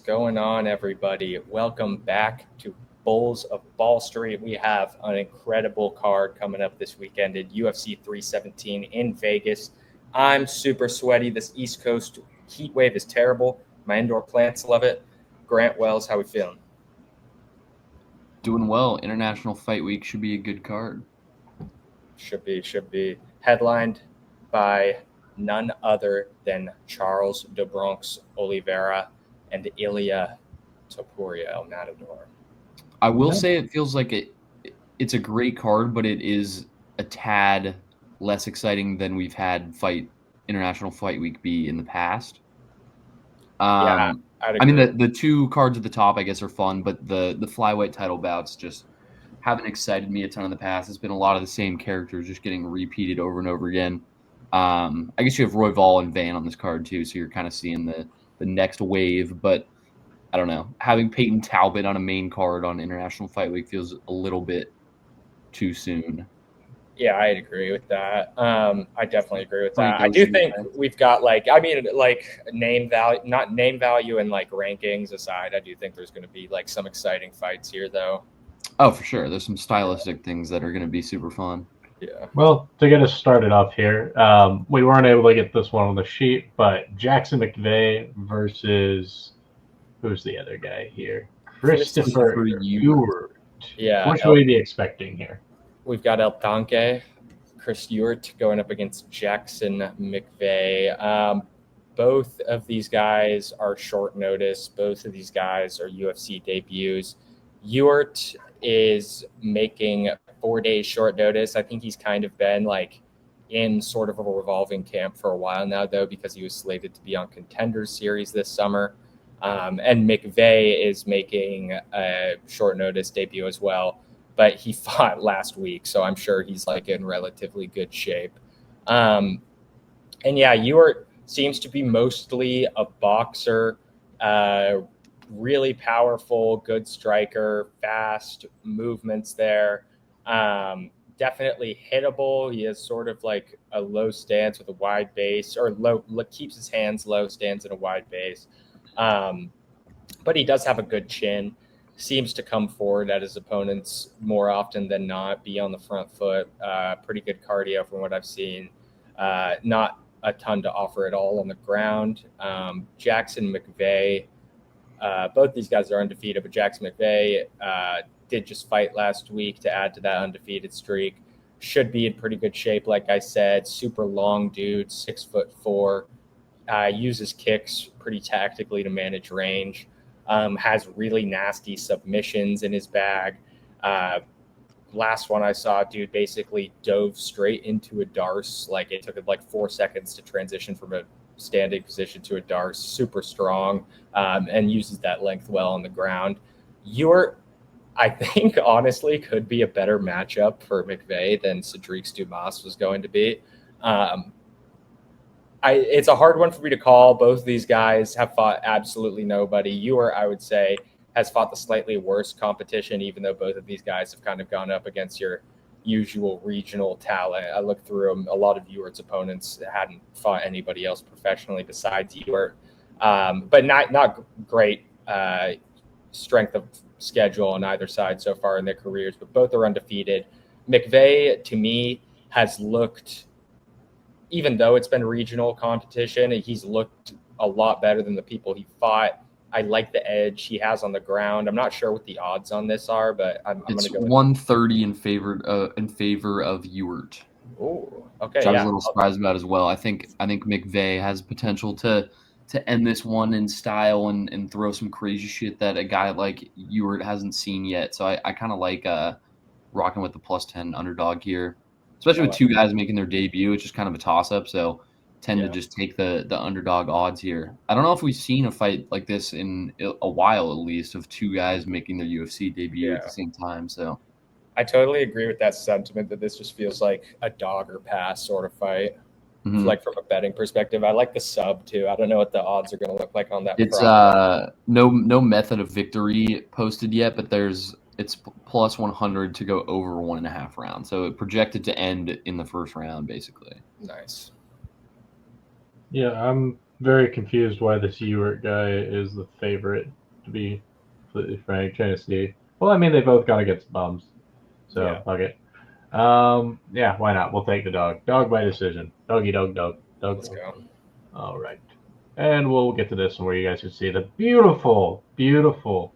going on, everybody? Welcome back to Bulls of Ball Street. We have an incredible card coming up this weekend at UFC 317 in Vegas. I'm super sweaty. This East Coast heat wave is terrible. My indoor plants love it. Grant Wells, how we feeling? Doing well. International Fight Week should be a good card. Should be. Headlined by none other than Charles Oliveira and Ilia Topuria, El Matador. I will say it feels like it's a great card, but it is a tad less exciting than we've had International Fight Week be in the past. Yeah, I mean the two cards at the top I guess are fun, but the flyweight title bouts just haven't excited me a ton in the past. It's been a lot of the same characters just getting repeated over and over again. I guess you have Royval and Van on this card too, so you're kind of seeing the next wave, but I don't know. Having Peyton Talbot on a main card on International Fight Week feels a little bit too soon. Yeah, I'd agree with that. I definitely agree with that. I do think we've got name value, not name value and like rankings aside, I do think there's going to be like some exciting fights here though. Oh, for sure. There's some stylistic things that are going to be super fun. Yeah. Well, to get us started off here, we weren't able to get this one on the sheet, but Jackson McVeigh versus who's the other guy here? Christopher Ewart. Yeah. What should we be expecting here? We've got El Tanque, Chris Ewart going up against Jackson McVeigh. Both of these guys are short notice. Both of these guys are UFC debuts. Ewart is making 4 days short notice. I think he's kind of been like in sort of a revolving camp for a while now, though, because he was slated to be on Contenders Series this summer. And McVeigh is making a short notice debut as well, but he fought last week, so I'm sure he's like in relatively good shape. And yeah, Ewart seems to be mostly a boxer, really powerful, good striker, fast movements there. Definitely hittable. He has sort of like a low stance with a wide base, or keeps his hands low, stands in a wide base. But he does have a good chin. Seems to come forward at his opponents more often than not, be on the front foot. Pretty good cardio from what I've seen. Not a ton to offer at all on the ground. Jackson McVeigh, both these guys are undefeated, but Jackson McVeigh did just fight last week to add to that undefeated streak. Should be in pretty good shape, like I said. Super long dude, 6'4". Uses kicks pretty tactically to manage range. Has really nasty submissions in his bag. Last one I saw, dude basically dove straight into a darce. Like it took him like 4 seconds to transition from a standing position to a darce. Super strong, and uses that length well on the ground. Ewart, I think, honestly, could be a better matchup for McVeigh than Cedric Dumas was going to be. It's a hard one for me to call. Both of these guys have fought absolutely nobody. Ewart, I would say, has fought the slightly worse competition, even though both of these guys have kind of gone up against your usual regional talent. I looked through them. A lot of Ewart's opponents hadn't fought anybody else professionally besides Ewart. But not great strength of schedule on either side so far in their careers, but both are undefeated. McVeigh, to me, has looked, even though it's been regional competition, he's looked a lot better than the people he fought. I like the edge he has on the ground. I'm not sure what the odds on this are, but I'm going to go 130 in favor of Ewart. Oh, okay. Which I was a little surprised about as well. I think McVeigh has potential to end this one in style and throw some crazy shit that a guy like Ewart hasn't seen yet. So I kind of like rocking with the +10 underdog here, especially with two guys making their debut. It's just kind of a toss-up, so tend to just take the underdog odds here. I don't know if we've seen a fight like this in a while, at least, of two guys making their UFC debut at the same time. So I totally agree with that sentiment that this just feels like a dog or pass sort of fight. Mm-hmm. Like from a betting perspective, I like the sub too. I don't know what the odds are going to look like on that. It's no method of victory posted yet, but it's +100 to go over 1.5 rounds. So it projected to end in the first round, basically. Nice. Yeah, I'm very confused why this Ewert guy is the favorite, to be completely frank. Trying to see. Well, I mean, they both got against bums, so fuck it. Yeah, why not? We'll take the dog. Dog by decision. Doggy dog. Let's go. All right. And we'll get to this one where you guys can see the beautiful, beautiful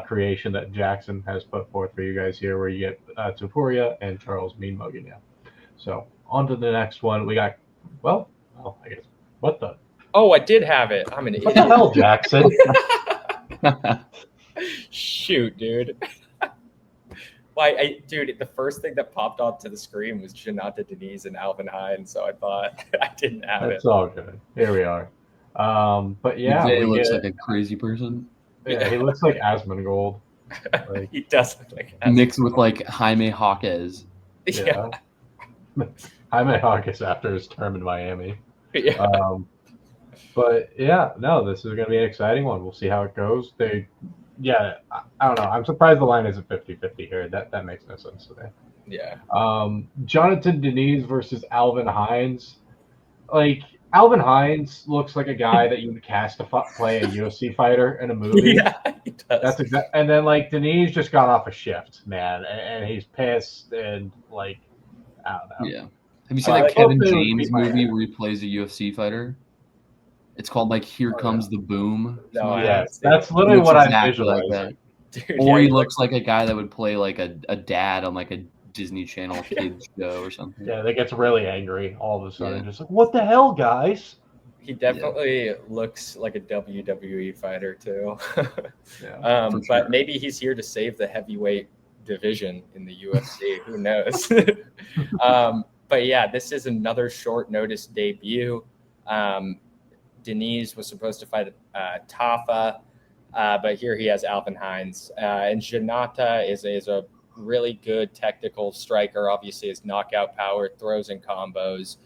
creation that Jackson has put forth for you guys here, where you get Topuria and Charles Mean mugging you. So on to the next one. We got, I guess, what the? Oh, I did have it. I'm an What idiot. the hell, Jackson? Shoot, dude. Dude, the first thing that popped onto the screen was Janata Denise and Alvin Hines, so I thought I didn't have it. It's all good. Here we are. But yeah, he looks like a crazy person. Yeah, he looks like Asmongold. Like, he does look like Asmongold. Mixed with like Jaime Jaquez. Yeah. Jaime Jaquez after his term in Miami. Yeah. But yeah, no, this is going to be an exciting one. We'll see how it goes. I don't know. I'm surprised the line isn't 50-50 here. That makes no sense to me. Yeah. Jonathan Denise versus Alvin Hines. Like, Alvin Hines looks like a guy that you would cast to play a UFC fighter in a movie. Yeah, he does. That's exactly. And then like Denise just got off a shift, man, and he's pissed and like, I don't know. Yeah. Have you seen that Kevin James movie where he plays a UFC fighter? It's called like Here Comes the Boom. No, yes, that's literally what I visualize. Like dude, or he looks like a guy that would play like a dad on like a Disney Channel kids show or something. Yeah, that gets really angry all of a sudden. Just like, what the hell, guys? He definitely looks like a WWE fighter too. Sure. But maybe he's here to save the heavyweight division in the UFC. Who knows? But yeah, this is another short notice debut. Denise was supposed to fight Tafa, but here he has Alvin Hines. And Janata is a really good technical striker. Obviously, his knockout power, throws and combos.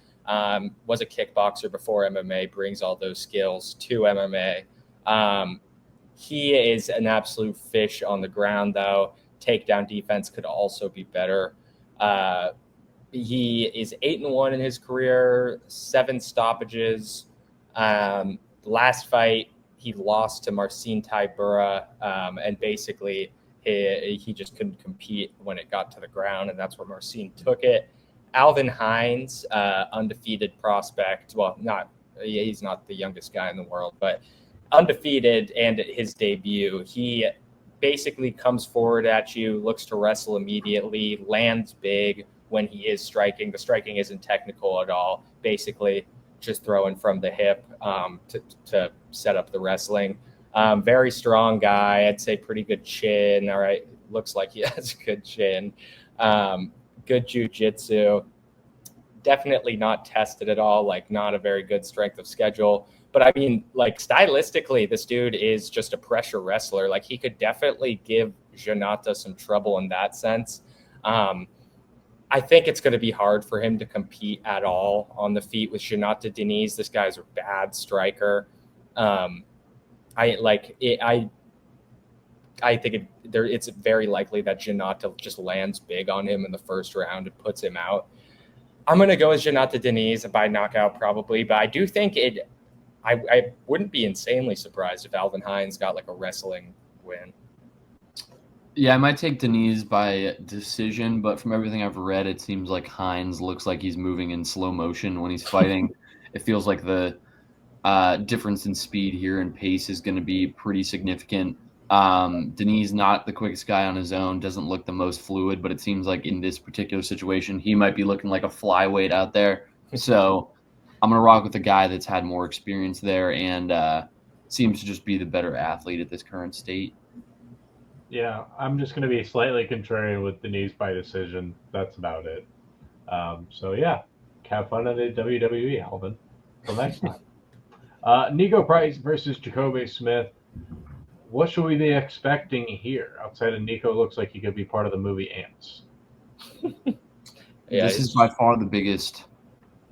Was a kickboxer before MMA, brings all those skills to MMA. He is an absolute fish on the ground, though. Takedown defense could also be better. He is 8-1 in his career, 7 stoppages. Last fight, he lost to Marcin Tybura, and basically he just couldn't compete when it got to the ground, and that's where Marcin took it. Alvin Hines, undefeated prospect. Well, he's not the youngest guy in the world, but undefeated, and at his debut, he basically comes forward at you, looks to wrestle immediately, lands big when he is striking. The striking isn't technical at all. Basically, just throwing from the hip to set up the wrestling. Very strong guy. I'd say pretty good chin. All right. Looks like he has a good chin. Good jiu-jitsu. Definitely not tested at all. Like, not a very good strength of schedule. But I mean, like, stylistically, this dude is just a pressure wrestler. Like, he could definitely give Janata some trouble in that sense. I think it's going to be hard for him to compete at all on the feet with Janata Denise. This guy's a bad striker. I think it's very likely that Janata just lands big on him in the first round and puts him out. I'm going to go with Janata Denise by knockout probably, but I do think I wouldn't be insanely surprised if Alvin Hines got like a wrestling win. Yeah, I might take Denise by decision, but from everything I've read, it seems like Hines looks like he's moving in slow motion when he's fighting. It feels like the difference in speed here and pace is going to be pretty significant. Denise, not the quickest guy on his own, doesn't look the most fluid, but it seems like in this particular situation, he might be looking like a flyweight out there. So I'm going to rock with a guy that's had more experience there and seems to just be the better athlete at this current state. Yeah, I'm just going to be slightly contrarian with Denise by decision. That's about it. So yeah, have fun at the WWE, Alvin. Till next time. Nico Price versus Jacoby Smith. What should we be expecting here? Outside of Nico, looks like he could be part of the movie Ants. Yeah, this is by far the biggest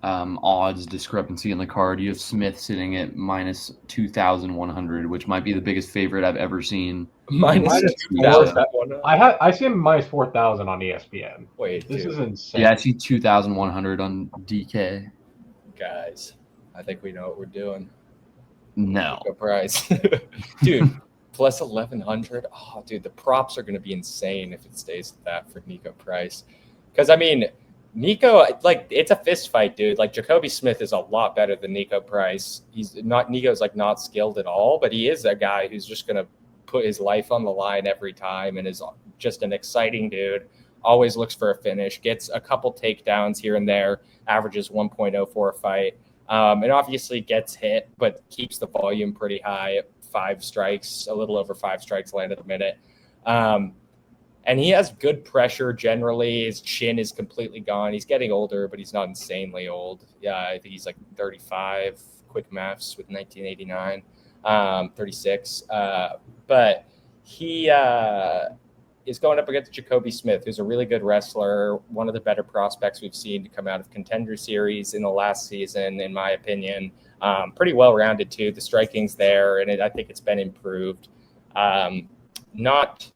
odds discrepancy in the card. You have Smith sitting at minus 2,100, which might be the biggest favorite I've ever seen. Minus 2,000. I see him minus 4,000 on ESPN. Wait, this is insane. Yeah, I see 2,100 on DK. Guys, I think we know what we're doing. No. Nico Price. Dude, plus 1,100. Oh, dude, the props are going to be insane if it stays at that for Nico Price. Because, I mean, Nico, like, it's a fist fight, dude. Like, Jacoby Smith is a lot better than Nico Price. Nico's, like, not skilled at all, but he is a guy who's just going to put his life on the line every time and is just an exciting dude. Always looks for a finish, gets a couple takedowns here and there, averages 1.04 a fight. And obviously gets hit, but keeps the volume pretty high at 5 strikes, a little over 5 strikes landed a minute. And he has good pressure generally. His chin is completely gone. He's getting older, but he's not insanely old. Yeah, I think he's like 35, quick maths with 1989, 36. But he is going up against Jacoby Smith, who's a really good wrestler, one of the better prospects we've seen to come out of Contender Series in the last season, in my opinion. Pretty well-rounded, too. The striking's there, and I think it's been improved. Not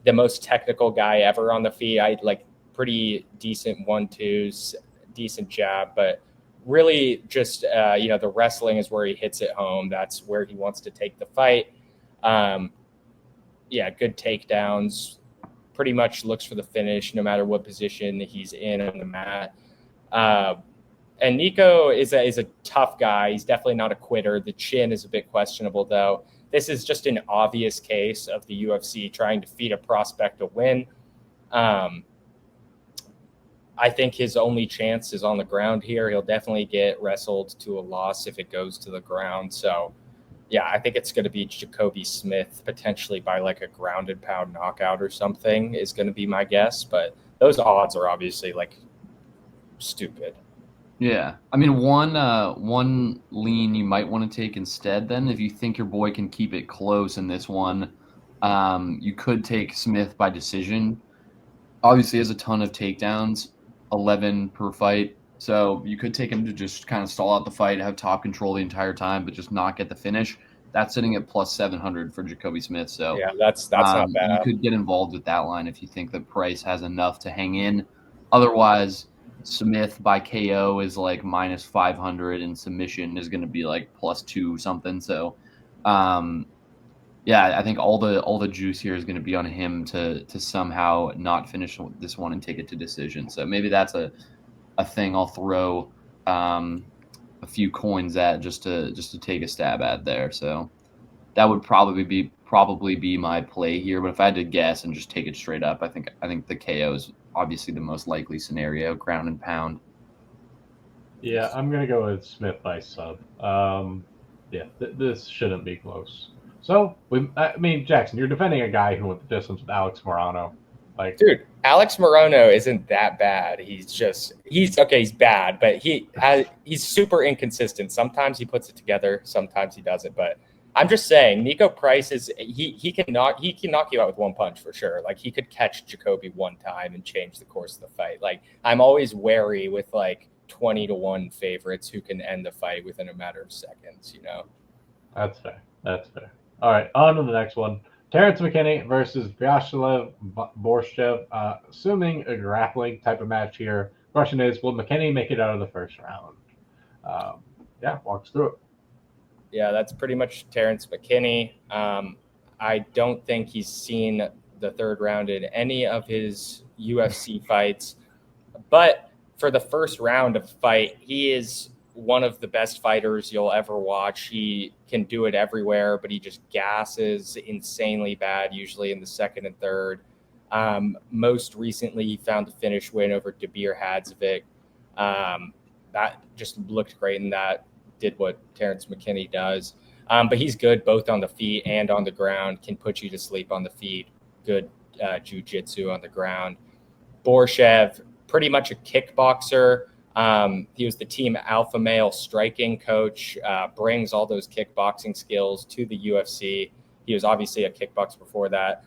the most technical guy ever on the feet. I like pretty decent 1-2s, decent jab, but really just, the wrestling is where he hits it home. That's where he wants to take the fight. Good takedowns. Pretty much looks for the finish no matter what position he's in on the mat. And Nico is a tough guy. He's definitely not a quitter. The chin is a bit questionable, though. This is just an obvious case of the UFC trying to feed a prospect a win. I think his only chance is on the ground here. He'll definitely get wrestled to a loss if it goes to the ground. So, yeah, I think it's going to be Jacoby Smith, potentially by like a ground and pound knockout or something is going to be my guess. But those odds are obviously like stupid. Yeah. I mean, one lean you might want to take instead then, if you think your boy can keep it close in this one, you could take Smith by decision. Obviously, he has a ton of takedowns, 11 per fight. So you could take him to just kind of stall out the fight, have top control the entire time, but just not get the finish. That's sitting at plus 700 for Jacoby Smith. So yeah, that's not bad. You could get involved with that line if you think that Price has enough to hang in. Otherwise, Smith by KO is like minus 500, and submission is going to be like plus 2 something. So, I think all the juice here is going to be on him to somehow not finish this one and take it to decision. So maybe that's a thing I'll throw a few coins at just to take a stab at there. So that would probably be my play here. But if I had to guess and just take it straight up, I think the KO is obviously the most likely scenario, ground and pound. Yeah, I'm gonna go with Smith by sub. This shouldn't be close. So Jackson, you're defending a guy who went the distance with Alex Morano. Dude, Alex Morano isn't that bad. He's bad, but he's super inconsistent. Sometimes he puts it together, sometimes he doesn't. But I'm just saying, Nico Price he can knock you out with one punch for sure. Like, he could catch Jacoby one time and change the course of the fight. Like, I'm always wary with like 20-1 favorites who can end the fight within a matter of seconds. That's fair. All right, on to the next one. Terrence McKinney versus Vyacheslav Borshev. Assuming a grappling type of match here. Question is, will McKinney make it out of the first round? Walk us through it. Yeah, that's pretty much Terrence McKinney. I don't think he's seen the third round in any of his UFC fights. But for the first round of fight, he is one of the best fighters you'll ever watch. He can do it everywhere, but he just gasses insanely bad, usually in the second and third. Most recently, he found the finish win over Dabir Hadzovic. That just looked great, and that did what Terrence McKinney does. But he's good both on the feet and on the ground, can put you to sleep on the feet, good jiu-jitsu on the ground. Borshev, pretty much a kickboxer. He was the team alpha male striking coach, brings all those kickboxing skills to the UFC. He was obviously a kickboxer before that.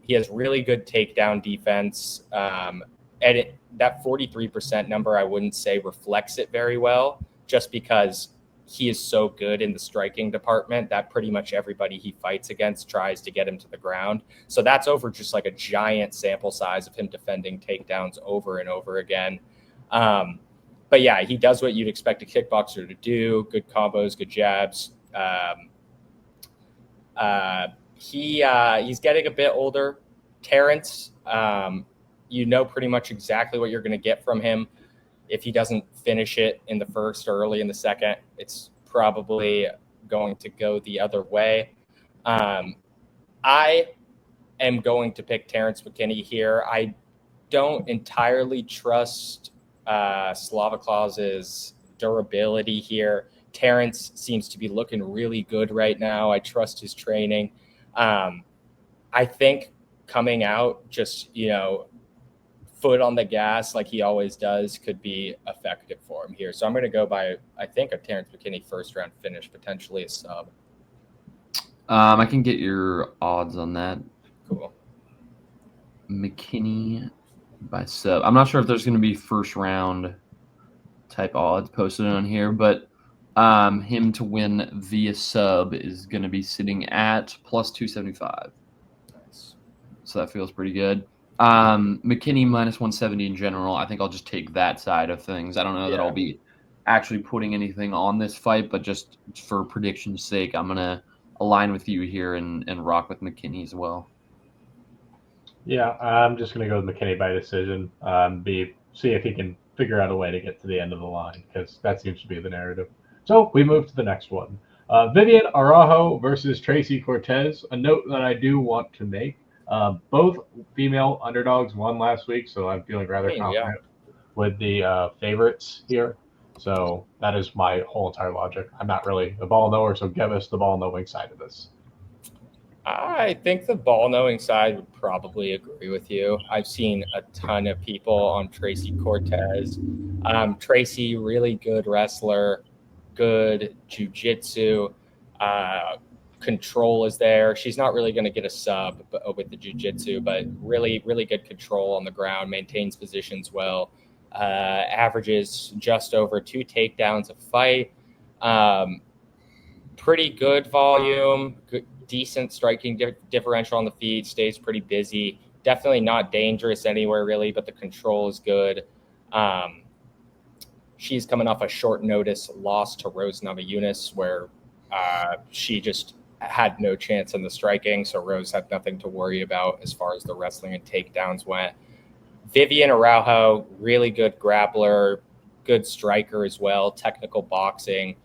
He has really good takedown defense. That 43% number, I wouldn't say reflects it very well, just because he is so good in the striking department that pretty much everybody he fights against tries to get him to the ground. So that's over just like a giant sample size of him defending takedowns over and over again. But yeah, he does what you'd expect a kickboxer to do. Good combos, good jabs, He's getting a bit older. Terrence, you know pretty much exactly what you're going to get from him. If he doesn't finish it in the first or early in the second, it's probably going to go the other way. I am going to pick Terrence McKinney here. I don't entirely trust Slaviklaus's durability here. Terrence seems to be looking really good right now. I trust his training. I think coming out just, foot on the gas like he always does could be effective for him here. So I'm going to go by, I think, a Terrence McKinney first round finish, potentially a sub. I can get your odds on that. Cool. McKinney by sub. I'm not sure if there's going to be first round type odds posted on here, but him to win via sub is going to be sitting at plus 275. Nice. So that feels pretty good. McKinney minus 170 in general. I think I'll just take that side of things. I don't know that I'll be actually putting anything on this fight, but just for prediction's sake, I'm going to align with you here and rock with McKinney as well. Yeah, I'm just going to go with McKinney by decision. See if he can figure out a way to get to the end of the line, because that seems to be the narrative. So we move to the next one. Vivian Araujo versus Tracy Cortez. A note that I do want to make. Both female underdogs won last week, so I'm feeling rather confident with the favorites here. So that is my whole entire logic. I'm not really a ball knower, so give us the ball knowing side of this. I think the ball knowing side would probably agree with you. I've seen a ton of people on Tracy Cortez. Tracy, really good wrestler, good jiu-jitsu. Control is there. She's not really going to get a sub with the jiu-jitsu, but really, really good control on the ground, maintains positions well, averages just over 2 takedowns a fight. Pretty good volume, decent striking differential on the feet, stays pretty busy. Definitely not dangerous anywhere really, but the control is good. She's coming off a short notice loss to Rose Namajunas, where she just had no chance in the striking, so Rose had nothing to worry about as far as the wrestling and takedowns went. Vivian Araujo, really good grappler, good striker as well, technical boxing,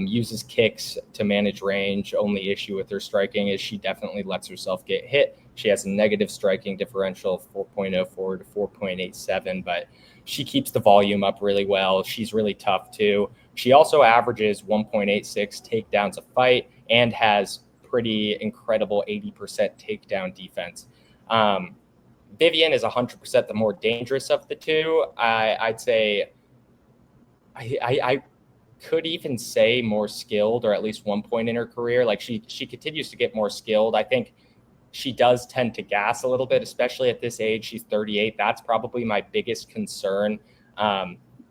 uses kicks to manage range. Only issue with her striking is she definitely lets herself get hit. She has a negative striking differential, 4.04 to 4.87, but she keeps the volume up really well. She's really tough too. She also averages 1.86 takedowns a fight and has pretty incredible 80% takedown defense. Vivian is 100% the more dangerous of the two. I'd say I could even say more skilled, or at least one point in her career. Like she continues to get more skilled. I think she does tend to gas a little bit, especially at this age. She's 38. That's probably my biggest concern,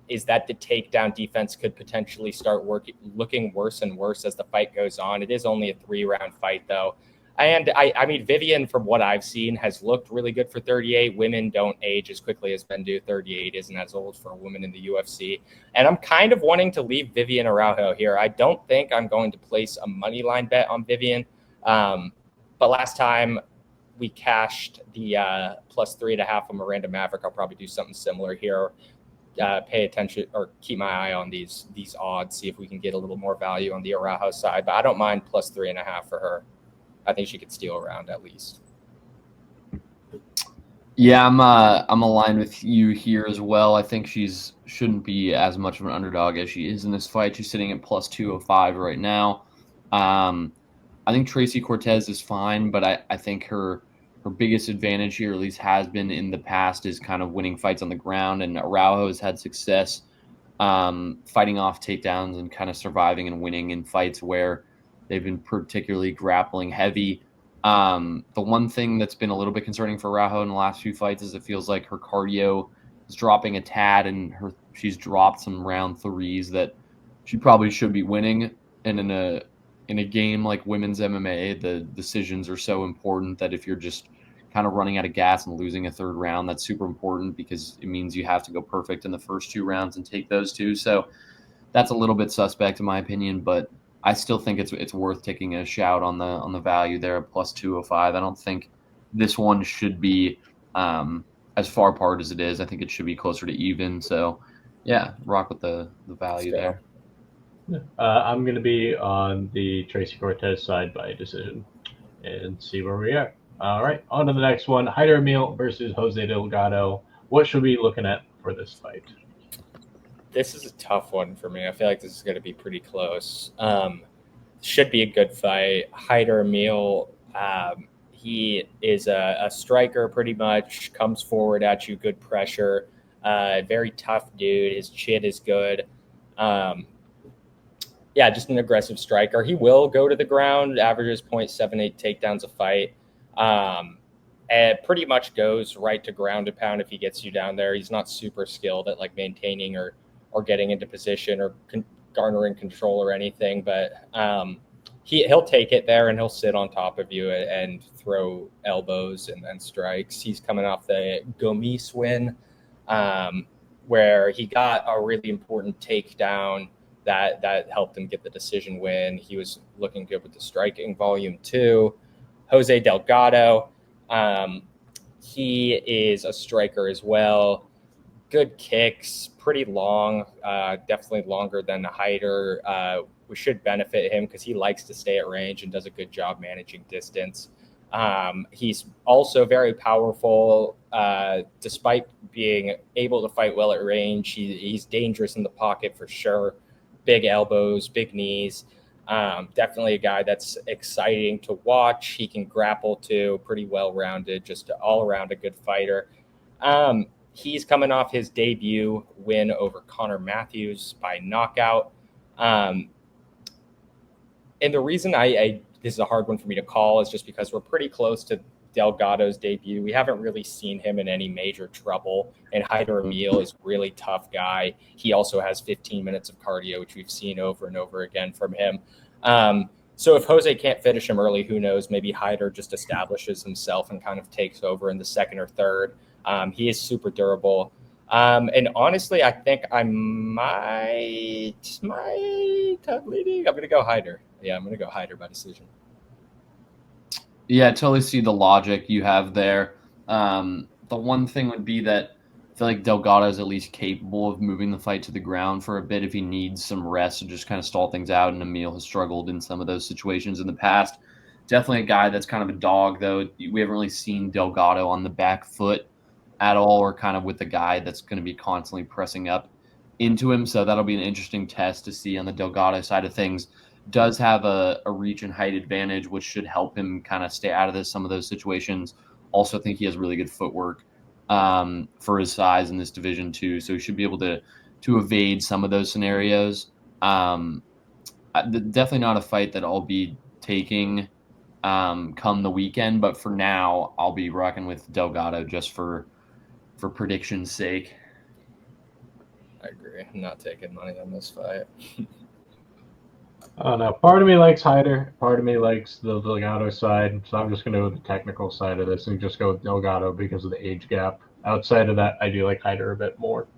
is that the takedown defense could potentially start looking worse and worse as the fight goes on. It is only a 3-round fight, though. And I mean, Vivian, from what I've seen, has looked really good for 38. Women don't age as quickly as men do. 38 isn't as old for a woman in the UFC. And I'm kind of wanting to leave Vivian Araujo here. I don't think I'm going to place a money line bet on Vivian. But last time we cashed the plus 3.5 on Miranda Maverick. I'll probably do something similar here. Pay attention or keep my eye on these odds, see if we can get a little more value on the Araujo side. But I don't mind plus 3.5 for her. I think she could steal around at least. Yeah, I'm aligned with you here as well. I think shouldn't be as much of an underdog as she is in this fight. She's sitting at plus 205 right now. I think Tracy Cortez is fine, but I think her biggest advantage here, at least has been in the past, is kind of winning fights on the ground. And Araujo has had success fighting off takedowns and kind of surviving and winning in fights where they've been particularly grappling heavy. The one thing that's been a little bit concerning for Araujo in the last few fights is it feels like her cardio is dropping a tad, and she's dropped some round threes that she probably should be winning. And in a game like women's MMA, the decisions are so important that if you're just kind of running out of gas and losing a third round, that's super important because it means you have to go perfect in the first 2 rounds and take those 2. So that's a little bit suspect in my opinion, but I still think it's worth taking a shout on the value there at plus 205. I don't think this one should be as far apart as it is. I think it should be closer to even. So yeah, rock with the value there. I'm going to be on the Tracy Cortez side by decision and see where we are. All right, on to the next one. Hyder Emil versus Jose Delgado. What should we be looking at for this fight? This is a tough one for me. I feel like this is going to be pretty close. Should be a good fight. Hyder Emil, he is a striker pretty much, comes forward at you, good pressure. Very tough dude. His chin is good. Yeah, just an aggressive striker. He will go to the ground, averages 0.78 takedowns a fight. And pretty much goes right to ground and pound if he gets you down there. He's not super skilled at like maintaining or getting into position or garnering control or anything, but he'll take it there and he'll sit on top of you and throw elbows and strikes. He's coming off the Gomis win, where he got a really important takedown that helped him get the decision win. He was looking good with the striking volume too. Jose Delgado, he is a striker as well. Good kicks, pretty long, definitely longer than the Hyder. We should benefit him because he likes to stay at range and does a good job managing distance. He's also very powerful, despite being able to fight well at range. He's dangerous in the pocket for sure. Big elbows, big knees. Definitely a guy that's exciting to watch. He can grapple too, pretty well-rounded, just all around a good fighter. He's coming off his debut win over Connor Matthews by knockout. And the reason this is a hard one for me to call is just because we're pretty close to Delgado's debut. We haven't really seen him in any major trouble. And Hyder Emil is a really tough guy. He also has 15 minutes of cardio, which we've seen over and over again from him. So if Jose can't finish him early, who knows? Maybe Hyder just establishes himself and kind of takes over in the second or third. He is super durable. And honestly, I think I might have leading. I'm going to go Hyder. Yeah, I'm going to go Hyder by decision. Yeah, I totally see the logic you have there. The one thing would be that I feel like Delgado is at least capable of moving the fight to the ground for a bit if he needs some rest to just kind of stall things out, and Emil has struggled in some of those situations in the past. Definitely a guy that's kind of a dog, though. We haven't really seen Delgado on the back foot at all, or kind of with a guy that's going to be constantly pressing up into him. So that'll be an interesting test to see on the Delgado side of things. Does have a reach and height advantage, which should help him kind of stay out of some of those situations. Also think he has really good footwork for his size in this division too, so he should be able to evade some of those scenarios. Definitely not a fight that I'll be taking come the weekend, but for now I'll be rocking with Delgado just for prediction's sake. I agree. I'm not taking money on this fight. Now, part of me likes Hyder, part of me likes the Delgado side, so I'm just going to go with the technical side of this and just go with Delgado because of the age gap. Outside of that, I do like Hyder a bit more.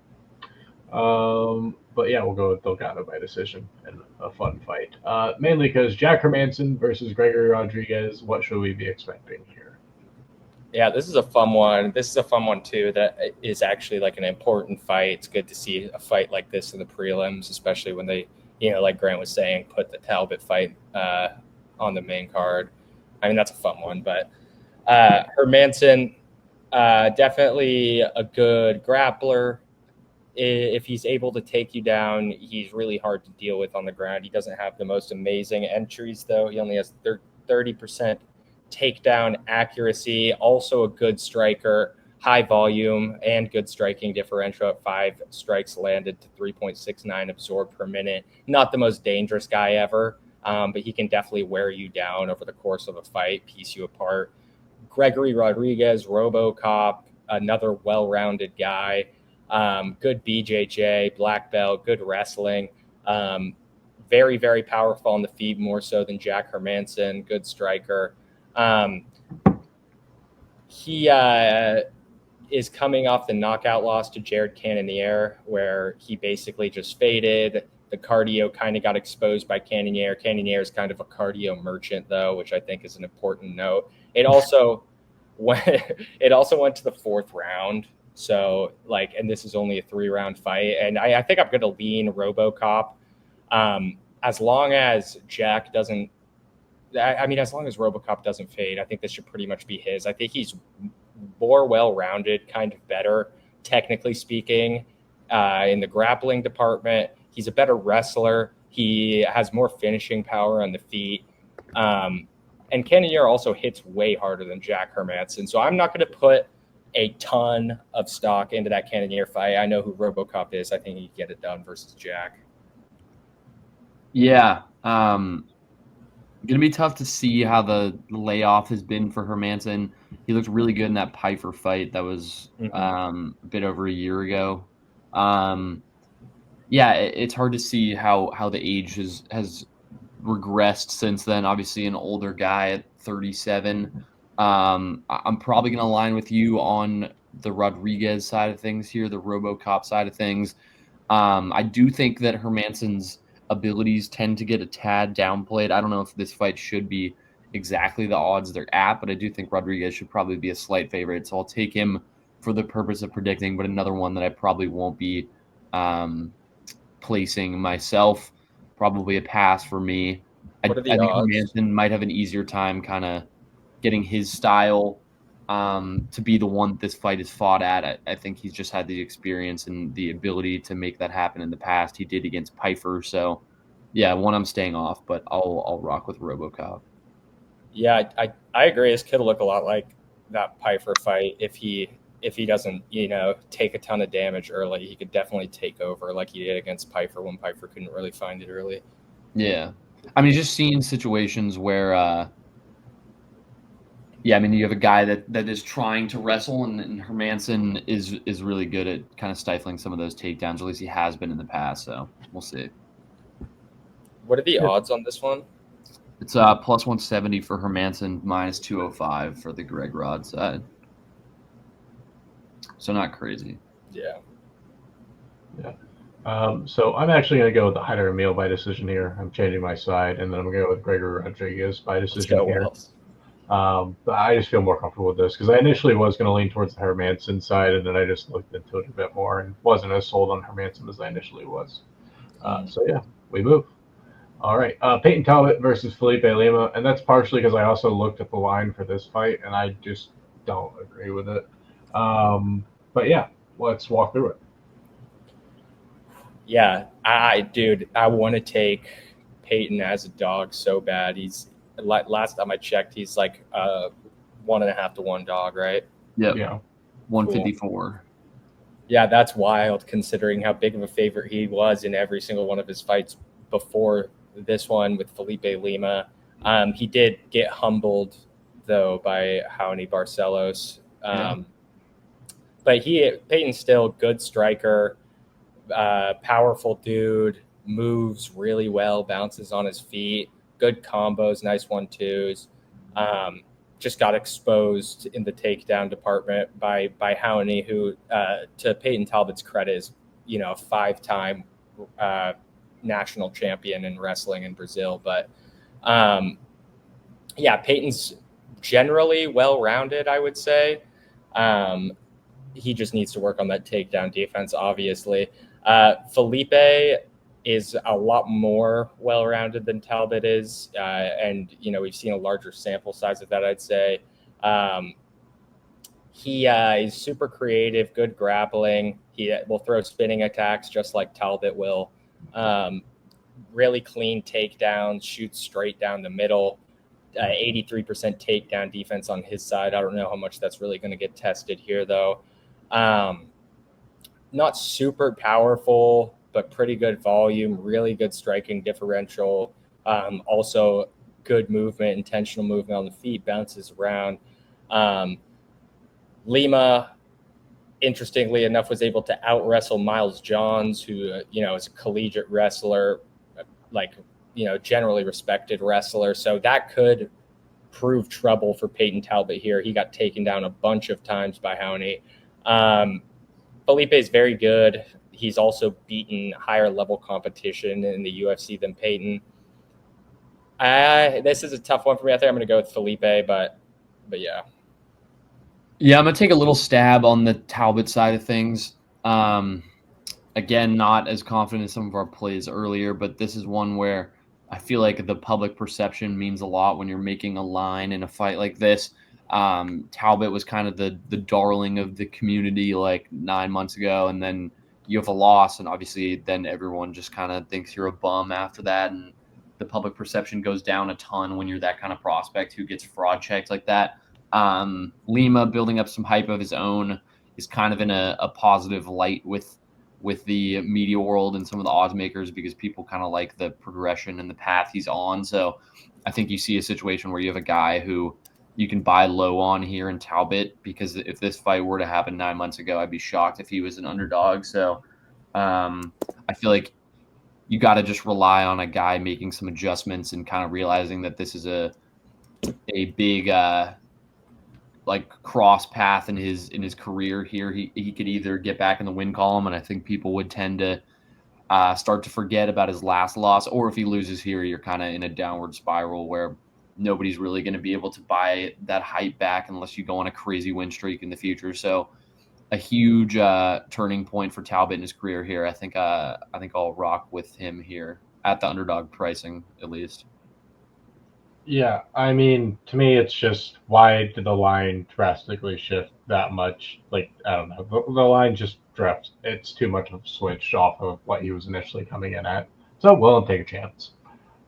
But yeah, we'll go with Delgado by decision and a fun fight. Mainly because Jack Hermansson versus Gregory Rodriguez. What should we be expecting here? Yeah, this is a fun one. This is a fun one too. That is actually like an important fight. It's good to see a fight like this in the prelims, especially when they, like Grant was saying, put the Talbot fight on the main card. I mean, that's a fun one. But Hermansson, definitely a good grappler. If he's able to take you down, he's really hard to deal with on the ground. He doesn't have the most amazing entries, though. He only has 30% takedown accuracy. Also a good striker, high volume, and good striking differential at 5 strikes landed to 3.69 absorbed per minute. Not the most dangerous guy ever, but he can definitely wear you down over the course of a fight, piece you apart. Gregory Rodriguez, RoboCop, another well-rounded guy. Good BJJ, black belt, good wrestling. Very, very powerful on the feet, more so than Jack Hermansson. Good striker. He is coming off the knockout loss to Jared Cannonier, where he basically just faded, The cardio kind of got exposed by Cannonier. Cannonier is kind of a cardio merchant, though, which I think is an important note. It also went to the 4th round. So, and this is only a 3-round fight. And I think I'm going to lean RoboCop. As long as Jack doesn't, as long as RoboCop doesn't fade, I think this should pretty much be his. I think he's more well-rounded, kind of better, technically speaking, in the grappling department. He's a better wrestler. He has more finishing power on the feet. And Cannonier also hits way harder than Jack Hermansson. So I'm not going to put a ton of stock into that Cannonier fight. I know who RoboCop is. I think he can get it done versus Jack. Yeah. Going to be tough to see how the layoff has been for Hermansson. He looked really good in that Pfeiffer fight. That was a bit over a year ago. It's hard to see how the age has regressed since then. Obviously, an older guy at 37. I'm probably going to align with you on the Rodriguez side of things here, the RoboCop side of things. I do think that Hermansson's abilities tend to get a tad downplayed. I don't know if this fight should be exactly the odds they're at, but I do think Rodriguez should probably be a slight favorite. So I'll take him for the purpose of predicting, but another one that I probably won't be placing myself. Probably a pass for me. I think Hermansson might have an easier time kind of getting his style to be the one this fight is fought at. I think he's just had the experience and the ability to make that happen in the past. He did against Pfeiffer. So, yeah, one I'm staying off, but I'll rock with RoboCop. Yeah, I agree. This could look a lot like that Pfeiffer fight. If he doesn't, take a ton of damage early, he could definitely take over like he did against Pfeiffer when Pfeiffer couldn't really find it early. Yeah. Just seeing situations where you have a guy that is trying to wrestle, and Hermansson is really good at kind of stifling some of those takedowns. At least he has been in the past, so we'll see. What are the odds on this one? It's plus 170 for Hermansson, minus 205 for the Greg Rod side. So not crazy. Yeah. So I'm actually going to go with the Hyder Emil by decision here. I'm changing my side, and then I'm going to go with Gregory Rodriguez by decision here. But I just feel more comfortable with this because I initially was going to lean towards the Hermansson side, and then I just looked into it a bit more and wasn't as sold on Hermansson as I initially was. So yeah, we move. All right, Peyton Talbot versus Felipe Lima, and that's partially because I also looked at the line for this fight, and I just don't agree with it. But yeah, let's walk through it. Yeah, I want to take Peyton as a dog so bad. He's last time I checked, he's like 1.5 to 1 dog, right? Yep. Yeah. 154. Cool. Yeah, that's wild considering how big of a favorite he was in every single one of his fights before this one with Felipe Lima. He did get humbled though by Raoni Barcelos. But Peyton's still good striker, powerful dude, moves really well, bounces on his feet, good combos, nice 1-2s. Just got exposed in the takedown department by Raoni, who, to Peyton Talbot's credit, is a 5-time national champion in wrestling in Brazil. But Peyton's generally well-rounded, I would say. He just needs to work on that takedown defense, obviously. Felipe is a lot more well-rounded than Talbot is. And, we've seen a larger sample size of that, I'd say. He is super creative, good grappling. He will throw spinning attacks just like Talbot will. Really clean takedowns, shoots straight down the middle. 83% takedown defense on his side. I don't know how much that's really going to get tested here, though. Not super powerful, but pretty good volume, really good striking differential. Also good movement, intentional movement on the feet, bounces around. Lima, interestingly enough, was able to out-wrestle Miles Johns, who, is a collegiate wrestler, generally respected wrestler. So that could prove trouble for Peyton Talbot here. He got taken down a bunch of times by Raoni. Felipe is very good. He's also beaten higher level competition in the UFC than Peyton. This is a tough one for me. I think I'm going to go with Felipe, but yeah. Yeah, I'm going to take a little stab on the Talbot side of things. Again, not as confident as some of our plays earlier, but this is one where I feel like the public perception means a lot when you're making a line in a fight like this. Talbot was kind of the darling of the community like 9 months ago, and then you have a loss, and obviously then everyone just kind of thinks you're a bum after that, and the public perception goes down a ton when you're that kind of prospect who gets fraud checked like that. Lima building up some hype of his own is kind of in a positive light with the media world and some of the odds makers because people kind of like the progression and the path he's on. So I think you see a situation where you have a guy who you can buy low on here in Talbot, because if this fight were to happen 9 months ago, I'd be shocked if he was an underdog. So I feel like you got to just rely on a guy making some adjustments and kind of realizing that this is a big like cross path in his career here. He could either get back in the win column, and I think people would tend to start to forget about his last loss, or if he loses here, you're kind of in a downward spiral where nobody's really going to be able to buy that hype back unless you go on a crazy win streak in the future. So a huge turning point for Talbot in his career here. I think I'll rock with him here at the underdog pricing, at least. Yeah, I mean, to me, it's just, why did the line drastically shift that much? Like, I don't know. The line just drifts. It's too much of a switch off of what he was initially coming in at. So, willing to take a chance.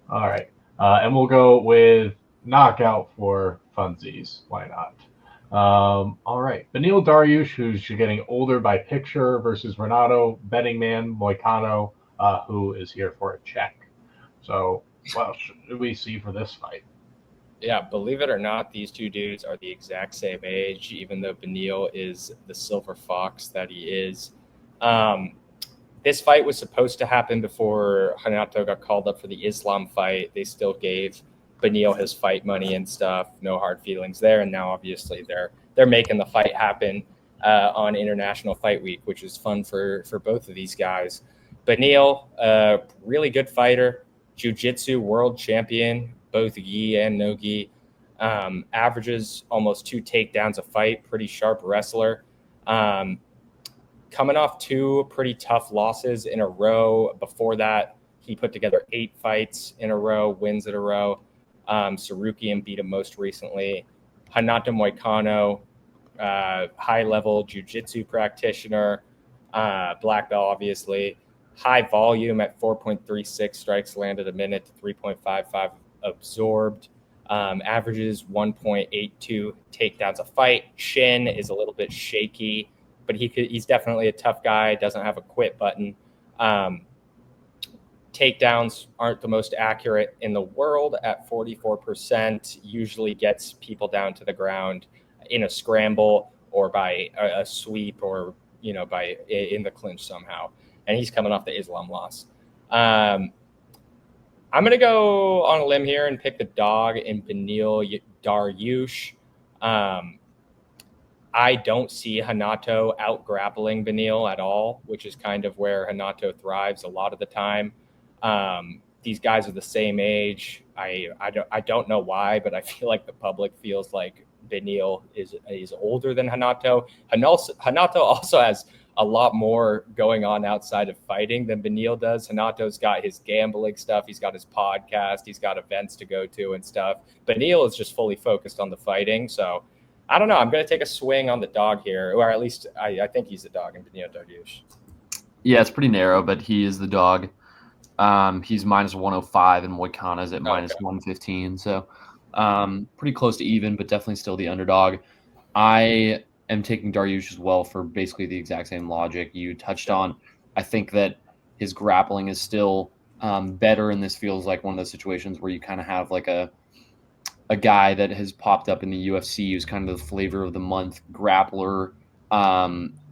All right. And we'll go with knockout for funsies. Why not? All right. Beneil Dariush, who's getting older by picture, versus Renato Betting Man Moicano, who is here for a check. So, what should we see for this fight? Yeah, believe it or not, these two dudes are the exact same age, even though Beneil is the silver fox that he is. This fight was supposed to happen before Renato got called up for the Islam fight. They still gave Beneil his fight money and stuff. No hard feelings there. And now, obviously, they're making the fight happen on International Fight Week, which is fun for both of these guys. Beneil, really good fighter. Jiu-Jitsu world champion, both gi and no gi. Averages almost 2 takedowns a fight. Pretty sharp wrestler. Coming off 2 pretty tough losses in a row. Before that, he put together 8 fights in a row, wins in a row. Sarukian beat him most recently. Renato Moicano, high-level jiu-jitsu practitioner, black belt, obviously. High volume at 4.36 strikes landed a minute to 3.55 absorbed. Averages 1.82 takedowns a fight. Shin is a little bit shaky, but he's definitely a tough guy. Doesn't have a quit button. Takedowns aren't the most accurate in the world at 44%. Usually gets people down to the ground in a scramble or by a sweep or by in the clinch somehow. And he's coming off the Islam loss. I'm going to go on a limb here and pick the dog in Beneil Dariush. I don't see Renato out-grappling Beneil at all, which is kind of where Renato thrives a lot of the time. These guys are the same age. I don't know why, but I feel like the public feels like Beneil is older than Renato. Renato also has a lot more going on outside of fighting than Beneil does. Renato's got his gambling stuff. He's got his podcast. He's got events to go to and stuff. Beneil is just fully focused on the fighting. So I don't know. I'm going to take a swing on the dog here, or at least I think he's the dog in Beneil Dariush. Yeah, it's pretty narrow, but he is the dog. He's minus 105 and Moicano's at minus 115. So pretty close to even, but definitely still the underdog. I am taking Dariush as well for basically the exact same logic you touched on. I think that his grappling is still better, and this feels like one of those situations where you kind of have like a guy that has popped up in the UFC who's kind of the flavor of the month grappler.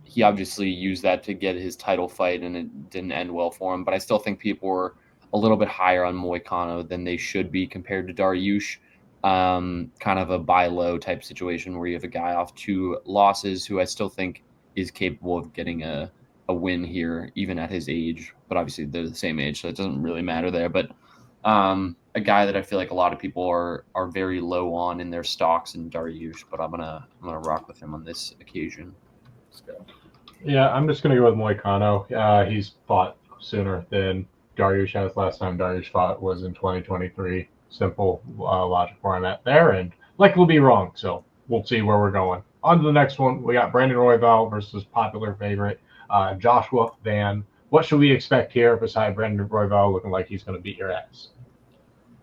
He obviously used that to get his title fight, and it didn't end well for him. But I still think people were a little bit higher on Moicano than they should be compared to Dariush. Kind of a buy low type situation where you have a guy off 2 losses who I still think is capable of getting a a win here, even at his age. But obviously they're the same age, so it doesn't really matter there. But a guy that I feel like a lot of people are very low on in their stocks in Dariush, but I'm gonna rock with him on this occasion. Let's go. Yeah, I'm just gonna go with Moicano. He's fought sooner than Dariush has. Last time Dariush fought was in 2023. Simple logic where I'm at there, and like we'll be wrong, so we'll see where we're going. On to the next one. We got Brandon Royval versus popular favorite Joshua Van. What should we expect here besides Brandon Royval looking like he's going to beat your ass?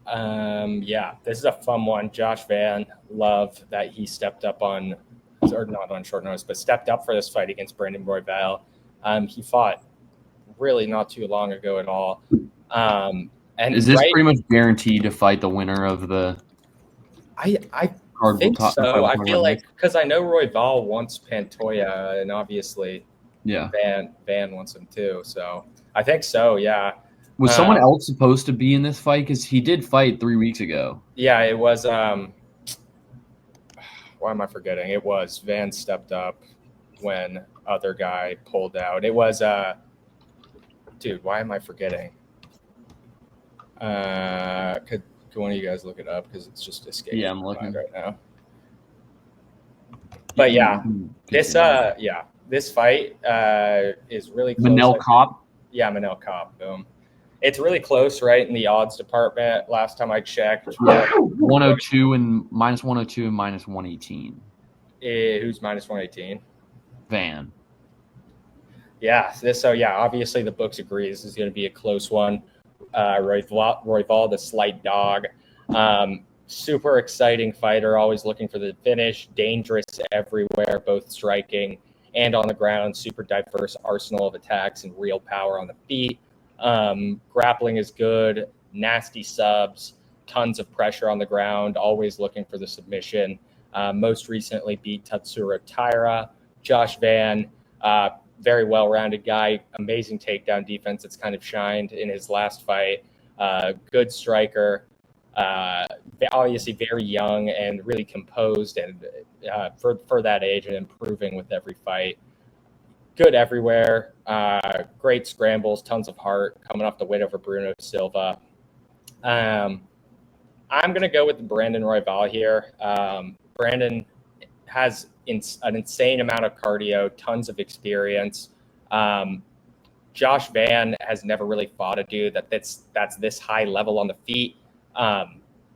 Yeah, this is a fun one. Josh Van, love that he stepped up on, or not on short notice, but stepped up for this fight against Brandon Royval. He fought really not too long ago at all. And is this pretty much guaranteed to fight the winner of the? I think so. I feel like because I know Royval wants Pantoja, and obviously, Van wants him too. So I think so. Yeah. Was someone else supposed to be in this fight? Because he did fight 3 weeks ago. Yeah, it was. Why am I forgetting? It was Van stepped up when other guy pulled out. It was dude. Why am I forgetting? Could one of you guys look it up because it's just escaping? Yeah, I'm looking right now. But yeah, this fight is really close. Manel Kape. Yeah, Manel Kape. Boom. It's really close, right, in the odds department. Last time I checked. 102 and minus 102 and minus 118. Who's minus 118? Van. Yeah. Obviously the books agree this is going to be a close one. Royval, the slight dog. Super exciting fighter, always looking for the finish, dangerous everywhere, both striking and on the ground, super diverse arsenal of attacks and real power on the feet. Grappling is good, nasty subs, tons of pressure on the ground, always looking for the submission. Most recently beat Tatsuro Taira. Josh Van, very well-rounded guy, amazing takedown defense. It's kind of shined in his last fight. Good striker, obviously very young and really composed, and for that age and improving with every fight. Good everywhere, great scrambles, tons of heart, coming off the win over Bruno Silva. I'm going to go with Brandon Royval here. Brandon has an insane amount of cardio, tons of experience. Josh Van has never really fought a dude that's this high level on the feet.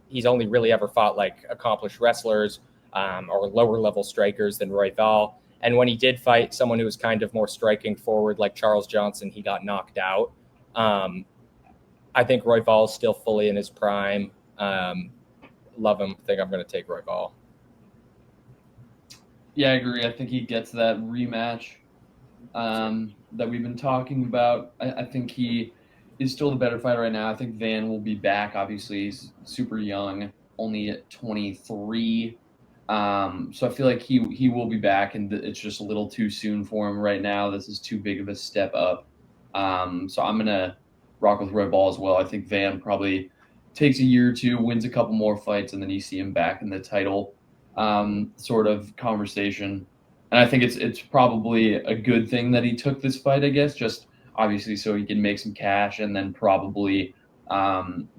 He's only really ever fought like accomplished wrestlers or lower level strikers than Royval. And when he did fight someone who was kind of more striking forward like Charles Johnson, he got knocked out. I think Royval is still fully in his prime. Love him. I think I'm going to take Royval. Yeah, I agree. I think he gets that rematch that we've been talking about. I think he is still the better fighter right now. I think Van will be back. Obviously, he's super young, only at 23. So I feel like he will be back, and it's just a little too soon for him right now. This is too big of a step up. So I'm going to rock with Royval as well. I think Van probably takes a year or two, wins a couple more fights, and then you see him back in the title sort of conversation. And I think it's probably a good thing that he took this fight, I guess, just obviously so he can make some cash, and then probably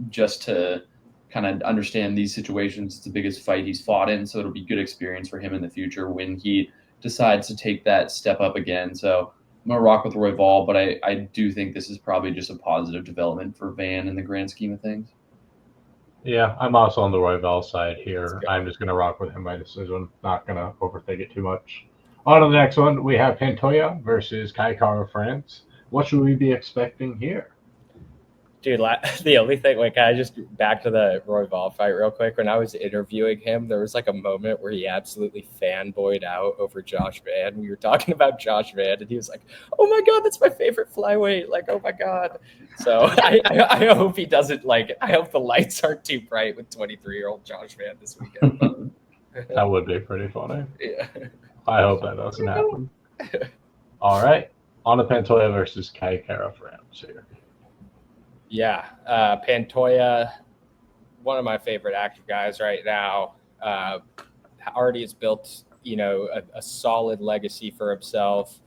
just to kind of understand these situations. It's the biggest fight he's fought in, so it'll be good experience for him in the future when he decides to take that step up again. So I'm going to rock with Royval, but I do think this is probably just a positive development for Van in the grand scheme of things. Yeah, I'm also on the Royval side here. I'm just going to rock with him by decision. Not going to overthink it too much. On to the next one. We have Pantoja versus Kai Kara France. What should we be expecting here? Dude, the only thing, like, I just back to the Royval fight real quick. When I was interviewing him, there was like a moment where he absolutely fanboyed out over Josh Van. We were talking about Josh Van, and he was like, "Oh my god, that's my favorite flyweight!" Like, oh my god. So I hope he doesn't like. I hope the lights aren't too bright with 23-year-old Josh Van this weekend. That would be pretty funny. Yeah. I hope that doesn't happen. All right, on to Pantoja versus Kai Kara France here. Yeah, Pantoja, one of my favorite active guys right now. Already has built, a solid legacy for himself.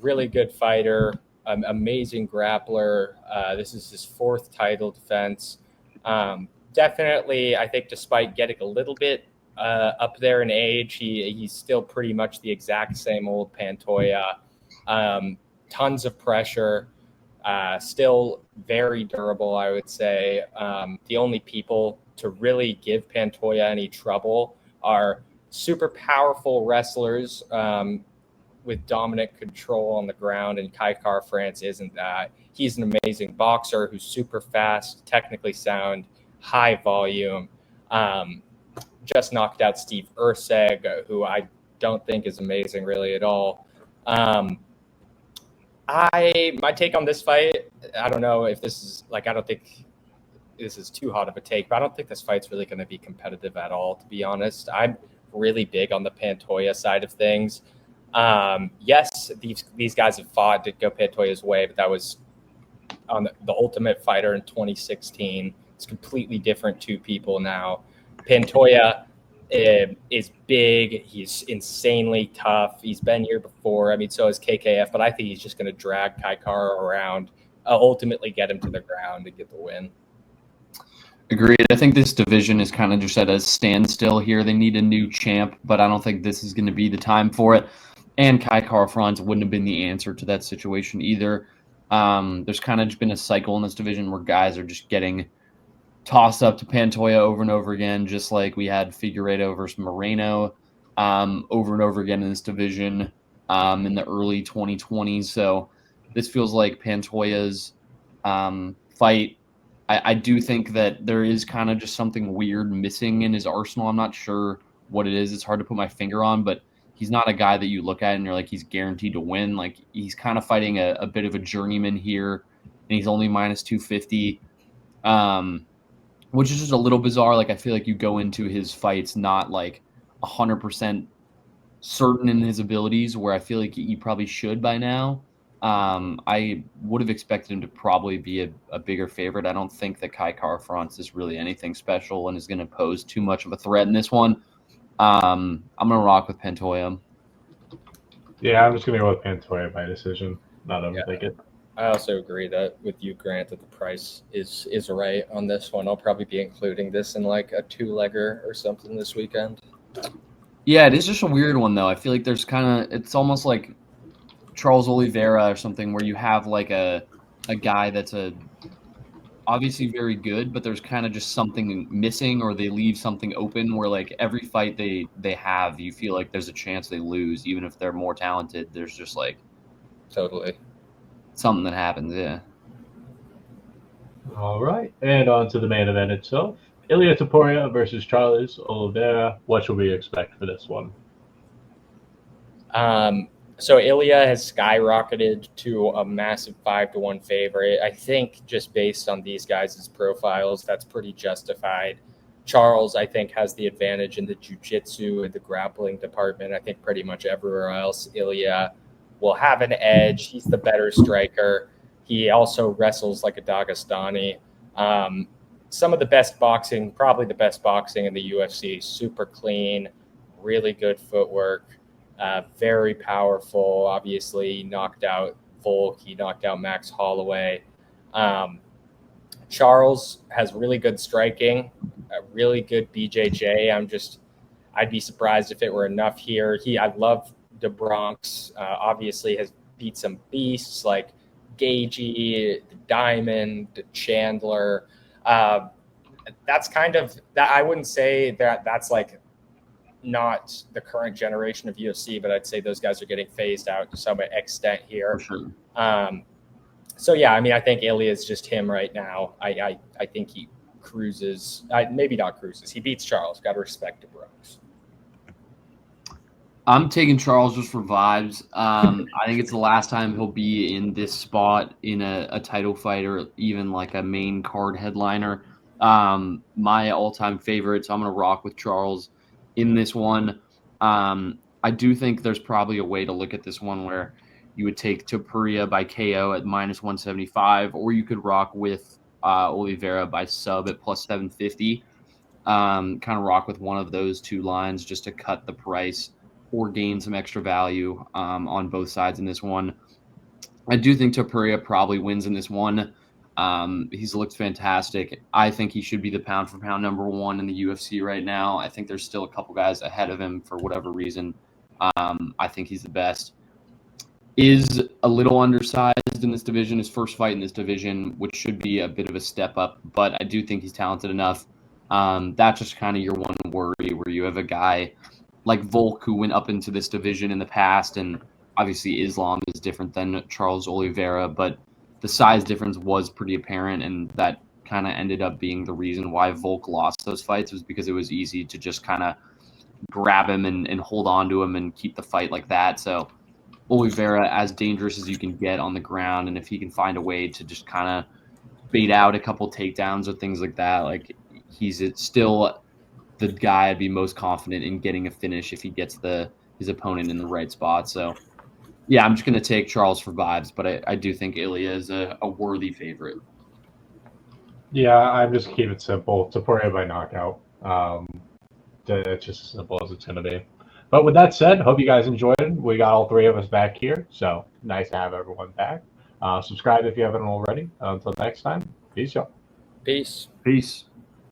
really good fighter, amazing grappler. This is his 4th title defense. Definitely, I think despite getting a little bit up there in age, he's still pretty much the exact same old Pantoja. Tons of pressure, still very durable, I would say. The only people to really give Pantoja any trouble are super powerful wrestlers with dominant control on the ground, and Kai France isn't that. He's an amazing boxer who's super fast, technically sound, high volume. Just knocked out Steve Urseg, who I don't think is amazing really at all. My take on this fight, I don't know if this is I don't think this is too hot of a take, but I don't think this fight's really going to be competitive at all, to be honest. I'm really big on the Pantoja side of things. Yes, these guys have fought to go Pantoja's way, but that was on the Ultimate Fighter in 2016. It's completely different two people now. Pantoja is big. He's insanely tough. He's been here before. I mean, so is KKF, but I think he's just going to drag Kai around, ultimately get him to the ground and get the win. Agreed. I think this division is kind of just at a standstill here. They need a new champ, but I don't think this is going to be the time for it. And Kai Franz wouldn't have been the answer to that situation either. There's kind of just been a cycle in this division where guys are just getting tossed up to Pantoja over and over again, just like we had Figueiredo versus Moreno over and over again in this division in the early 2020s. So this feels like Pantoja's fight. I do think that there is kind of just something weird missing in his arsenal. I'm not sure what it is. It's hard to put my finger on, but he's not a guy that you look at and you're like, he's guaranteed to win. Like, he's kind of fighting a bit of a journeyman here, and he's only minus 250, which is just a little bizarre. Like, I feel like you go into his fights not like 100% certain in his abilities, where I feel like he probably should by now. I would have expected him to probably be a bigger favorite. I don't think that Kai France is really anything special and is going to pose too much of a threat in this one. I'm going to rock with Pantoja. Yeah, I'm just going to go with Pantoja by decision. Not overthink it. I also agree that with you, Grant, that the price is right on this one. I'll probably be including this in like a 2-legger or something this weekend. Yeah, it is just a weird one, though. I feel like there's it's almost like Charles Oliveira or something, where you have like a guy that's obviously very good, but there's kind of just something missing, or they leave something open where like every fight they have, you feel like there's a chance they lose, even if they're more talented. There's just like totally something that happens. Yeah. All right, and on to the main event itself. Ilia Topuria versus Charles Oliveira. What should we expect for this one? So Ilia has skyrocketed to a massive 5-1 favorite. I think just based on these guys' profiles, that's pretty justified. Charles, I think, has the advantage in the jiu-jitsu and the grappling department. I think pretty much everywhere else, Ilia will have an edge. He's the better striker. He also wrestles like a Dagestani. Some of the best boxing, probably the best boxing in the UFC. Super clean, really good footwork. Very powerful. Obviously, he knocked out Volk. He knocked out Max Holloway. Charles has really good striking, a really good BJJ. I'd be surprised if it were enough here. I love the Bronx. Obviously, has beat some beasts like Gagey, the Diamond, the Chandler. That's kind of that. I wouldn't say that's like not the current generation of UFC, but I'd say those guys are getting phased out to some extent here. For sure. So yeah, I mean, I think Ilia is just him right now. I think he cruises. Maybe not cruises. He beats Charles. Got to respect the Bronx. I'm taking Charles just for vibes. I think it's the last time he'll be in this spot in a title fight or even like a main card headliner. My all-time favorite, so I'm going to rock with Charles in this one. I do think there's probably a way to look at this one where you would take Topuria by KO at minus 175, or you could rock with Oliveira by sub at plus 750. Kind of rock with one of those two lines just to cut the price or gain some extra value on both sides in this one. I do think Topuria probably wins in this one. He's looked fantastic. I think he should be the pound for pound number one in the UFC right now. I think there's still a couple guys ahead of him for whatever reason. I think he's the best. Is a little undersized in this division, his first fight in this division, which should be a bit of a step up, but I do think he's talented enough. That's just kind of your one worry, where you have a guy like Volk who went up into this division in the past, and obviously Islam is different than Charles Oliveira, but the size difference was pretty apparent, and that kind of ended up being the reason why Volk lost those fights, was because it was easy to just kind of grab him and hold on to him and keep the fight like that. So Oliveira, as dangerous as you can get on the ground, and if he can find a way to just kind of bait out a couple takedowns or things like that, like he's still the guy I'd be most confident in getting a finish if he gets his opponent in the right spot. So yeah, I'm just going to take Charles for vibes, but I do think Ilia is a worthy favorite. Yeah, I'm just keep it simple. Topuria by knockout. It's just as simple as it's going to be. But with that said, hope you guys enjoyed it. We got all three of us back here, so nice to have everyone back. Subscribe if you haven't already. Until next time, peace, y'all. Peace. Peace.